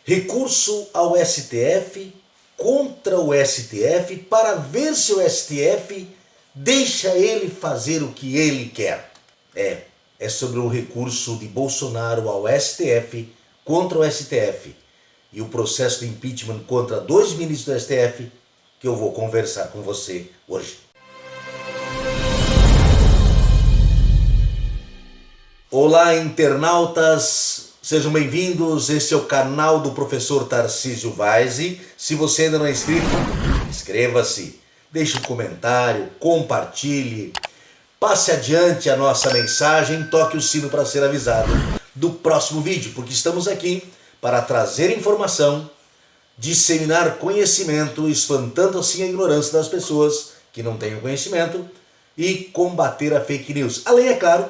Recurso ao STF contra o STF para ver se o STF deixa ele fazer o que ele quer. É sobre o recurso de Bolsonaro ao STF contra o STF e o processo de impeachment contra 2 ministros do STF que eu vou conversar com você hoje. Olá, internautas, sejam bem-vindos. Este é o canal do professor Tarcísio Vaise. Se você ainda não é inscrito, inscreva-se, deixe um comentário, compartilhe, passe adiante a nossa mensagem, toque o sino para ser avisado do próximo vídeo, porque estamos aqui para trazer informação, disseminar conhecimento, espantando assim a ignorância das pessoas que não têm o conhecimento e combater a fake news. Além, é claro,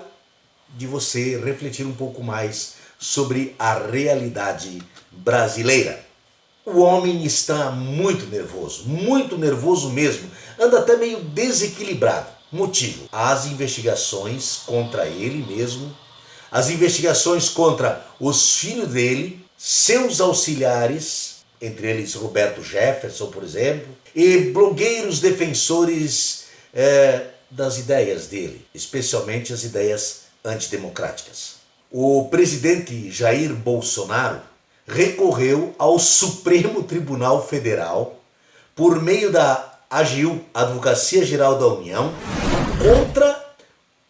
de você refletir um pouco mais sobre a realidade brasileira. O homem está muito nervoso mesmo, anda até meio desequilibrado. Motivo: as investigações contra ele mesmo, as investigações contra os filhos dele, seus auxiliares, entre eles Roberto Jefferson, por exemplo, e blogueiros defensores das ideias dele, especialmente as ideias antidemocráticas. O presidente Jair Bolsonaro recorreu ao Supremo Tribunal Federal por meio da AGU, Advocacia Geral da União, contra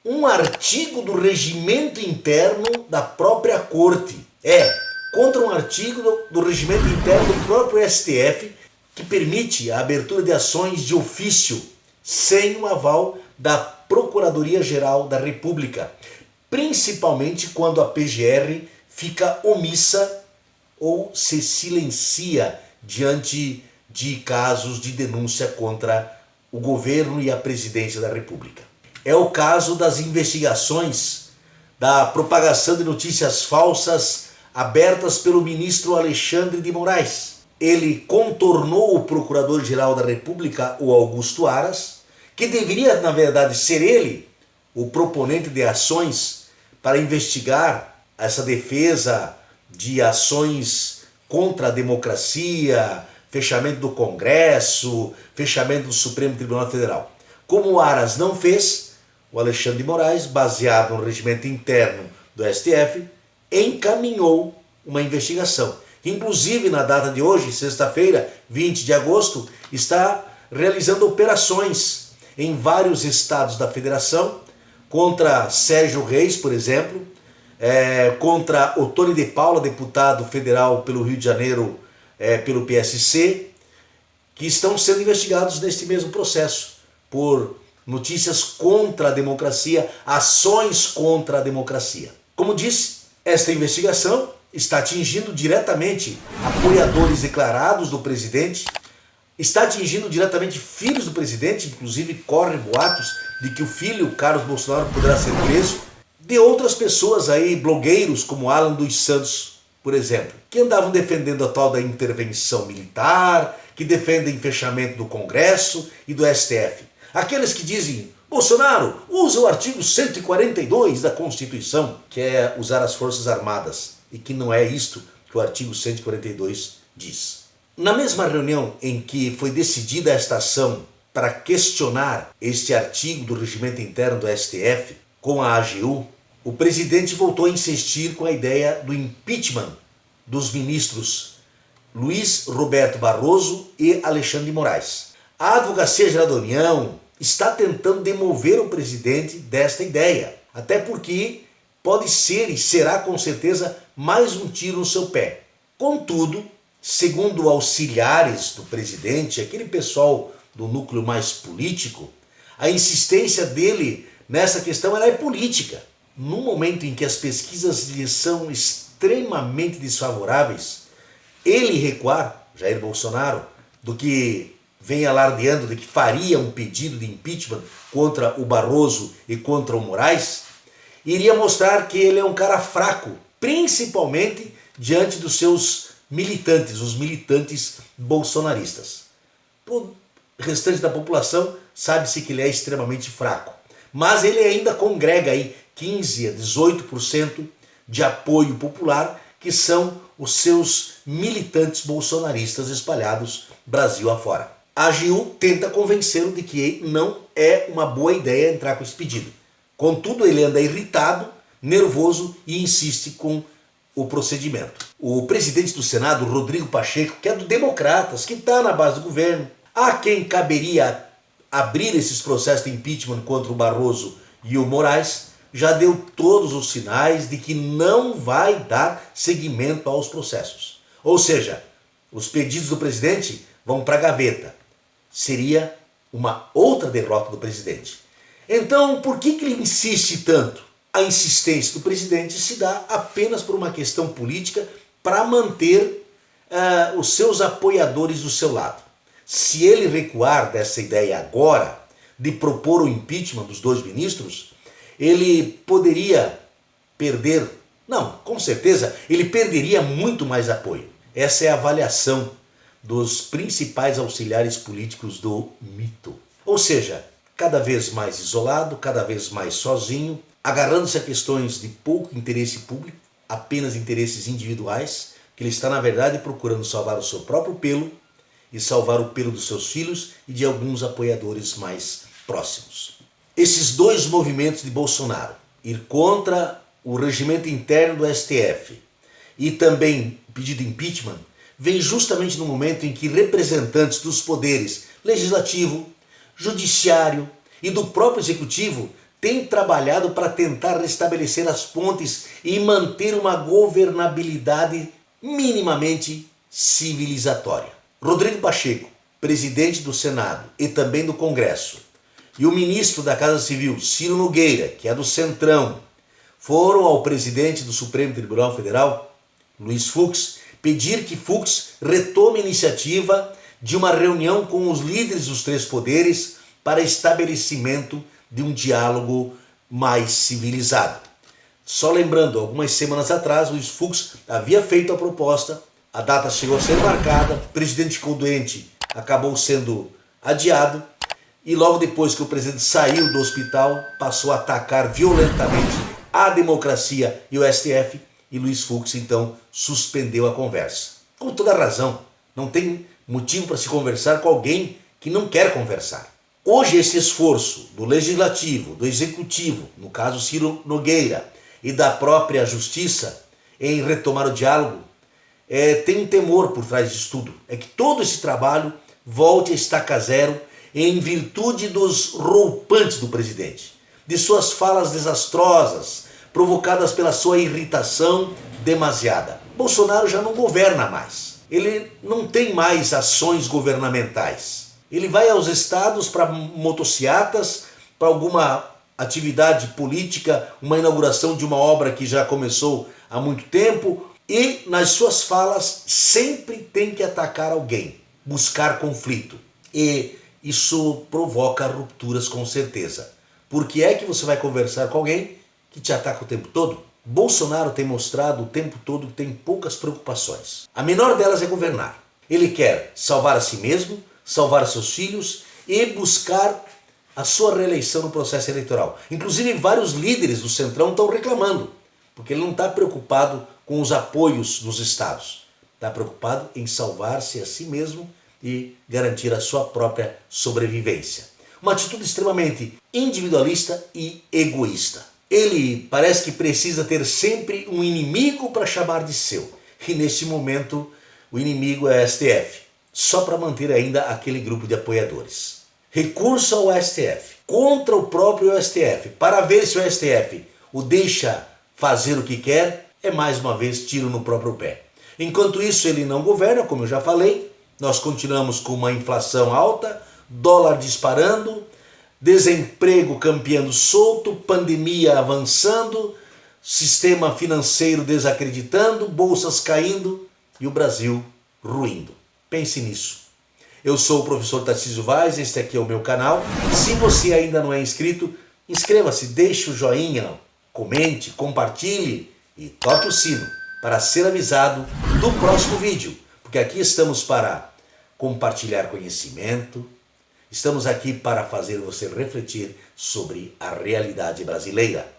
um artigo do regimento interno da própria corte. Contra um artigo do regimento interno do próprio STF que permite a abertura de ações de ofício sem o aval da Procuradoria-Geral da República, principalmente quando a PGR fica omissa ou se silencia diante de casos de denúncia contra o governo e a presidência da República. É o caso das investigações da propagação de notícias falsas abertas pelo ministro Alexandre de Moraes. Ele contornou o Procurador-Geral da República, o Augusto Aras, que deveria, na verdade, ser ele o proponente de ações para investigar essa defesa de ações contra a democracia, fechamento do Congresso, fechamento do Supremo Tribunal Federal. Como o Aras não fez, o Alexandre de Moraes, baseado no regimento interno do STF, encaminhou uma investigação, que inclusive na data de hoje, sexta-feira, 20 de agosto, está realizando operações em vários estados da federação, contra Sérgio Reis, por exemplo, contra Ottoni de Paula, deputado federal pelo Rio de Janeiro, pelo PSC, que estão sendo investigados neste mesmo processo, por notícias contra a democracia, ações contra a democracia. Como disse, esta investigação está atingindo diretamente apoiadores declarados do presidente, está atingindo diretamente filhos do presidente, inclusive correm boatos de que o filho, Carlos Bolsonaro, poderá ser preso, de outras pessoas aí, blogueiros como Alan dos Santos, por exemplo, que andavam defendendo a tal da intervenção militar, que defendem fechamento do Congresso e do STF. Aqueles que dizem: Bolsonaro, usa o artigo 142 da Constituição, que é usar as Forças Armadas, e que não é isto que o artigo 142 diz. Na mesma reunião em que foi decidida esta ação para questionar este artigo do regimento interno do STF com a AGU, o presidente voltou a insistir com a ideia do impeachment dos ministros Luiz Roberto Barroso e Alexandre de Moraes. A Advocacia Geral da União está tentando demover o presidente desta ideia, até porque pode ser e será com certeza mais um tiro no seu pé. Contudo, segundo auxiliares do presidente, aquele pessoal do núcleo mais político, a insistência dele nessa questão ela é política. No momento em que as pesquisas lhe são extremamente desfavoráveis, ele recuar, Jair Bolsonaro, do que vem alardeando de que faria um pedido de impeachment contra o Barroso e contra o Moraes, iria mostrar que ele é um cara fraco, principalmente diante dos seus militantes, os militantes bolsonaristas. O restante da população sabe-se que ele é extremamente fraco, mas ele ainda congrega aí 15 a 18% de apoio popular, que que são os seus militantes bolsonaristas espalhados Brasil afora. A AGU tenta convencê-lo de que não é uma boa ideia entrar com esse pedido. Contudo, ele anda irritado, nervoso e insiste com o procedimento. O presidente do Senado, Rodrigo Pacheco, que é do Democratas, que está na base do governo, a quem caberia abrir esses processos de impeachment contra o Barroso e o Moraes, já deu todos os sinais de que não vai dar seguimento aos processos. Ou seja, os pedidos do presidente vão para a gaveta. Seria uma outra derrota do presidente. Então, por que ele insiste tanto? A insistência do presidente se dá apenas por uma questão política para manter os seus apoiadores do seu lado. Se ele recuar dessa ideia agora, de propor o impeachment dos dois ministros, ele poderia perder, não, com certeza, ele perderia muito mais apoio. Essa é a avaliação dos principais auxiliares políticos do mito. Ou seja, cada vez mais isolado, cada vez mais sozinho, agarrando-se a questões de pouco interesse público, apenas interesses individuais, que ele está, na verdade, procurando salvar o seu próprio pelo e salvar o pelo dos seus filhos e de alguns apoiadores mais próximos. Esses dois movimentos de Bolsonaro, ir contra o regimento interno do STF e também pedir impeachment, vem justamente no momento em que representantes dos poderes legislativo, judiciário e do próprio executivo têm trabalhado para tentar restabelecer as pontes e manter uma governabilidade minimamente civilizatória. Rodrigo Pacheco, presidente do Senado e também do Congresso, e o ministro da Casa Civil, Ciro Nogueira, que é do Centrão, foram ao presidente do Supremo Tribunal Federal, Luiz Fux, pedir que Fux retome a iniciativa de uma reunião com os líderes dos três poderes para estabelecimento de um diálogo mais civilizado. Só lembrando, algumas semanas atrás, Luiz Fux havia feito a proposta, a data chegou a ser marcada, o presidente ficou doente, acabou sendo adiado, e logo depois que o presidente saiu do hospital, passou a atacar violentamente a democracia e o STF, e Luiz Fux então suspendeu a conversa. Com toda razão, não tem motivo para se conversar com alguém que não quer conversar. Hoje esse esforço do Legislativo, do Executivo, no caso Ciro Nogueira, e da própria Justiça em retomar o diálogo, tem um temor por trás disso tudo. É que todo esse trabalho volte a estaca zero em virtude dos roupantes do presidente, de suas falas desastrosas, provocadas pela sua irritação demasiada. Bolsonaro já não governa mais. Ele não tem mais ações governamentais. Ele vai aos estados para motociatas, para alguma atividade política, uma inauguração de uma obra que já começou há muito tempo, e nas suas falas sempre tem que atacar alguém, buscar conflito. E isso provoca rupturas com certeza. Por que é que você vai conversar com alguém que te ataca o tempo todo? Bolsonaro tem mostrado o tempo todo que tem poucas preocupações. A menor delas é governar. Ele quer salvar a si mesmo, salvar seus filhos e buscar a sua reeleição no processo eleitoral. Inclusive vários líderes do Centrão estão reclamando, porque ele não está preocupado com os apoios dos estados. Está preocupado em salvar-se a si mesmo e garantir a sua própria sobrevivência. Uma atitude extremamente individualista e egoísta. Ele parece que precisa ter sempre um inimigo para chamar de seu. E neste momento o inimigo é a STF, só para manter ainda aquele grupo de apoiadores. Recurso ao STF, contra o próprio STF, para ver se o STF o deixa fazer o que quer, é mais uma vez tiro no próprio pé. Enquanto isso ele não governa, como eu já falei, nós continuamos com uma inflação alta, dólar disparando, desemprego campeando solto, pandemia avançando, sistema financeiro desacreditando, bolsas caindo e o Brasil ruindo. Pense nisso. Eu sou o professor Tarcísio Vaz, este aqui é o meu canal. Se você ainda não é inscrito, inscreva-se, deixe o joinha, comente, compartilhe e toque o sino para ser avisado do próximo vídeo. Porque aqui estamos para compartilhar conhecimento, estamos aqui para fazer você refletir sobre a realidade brasileira.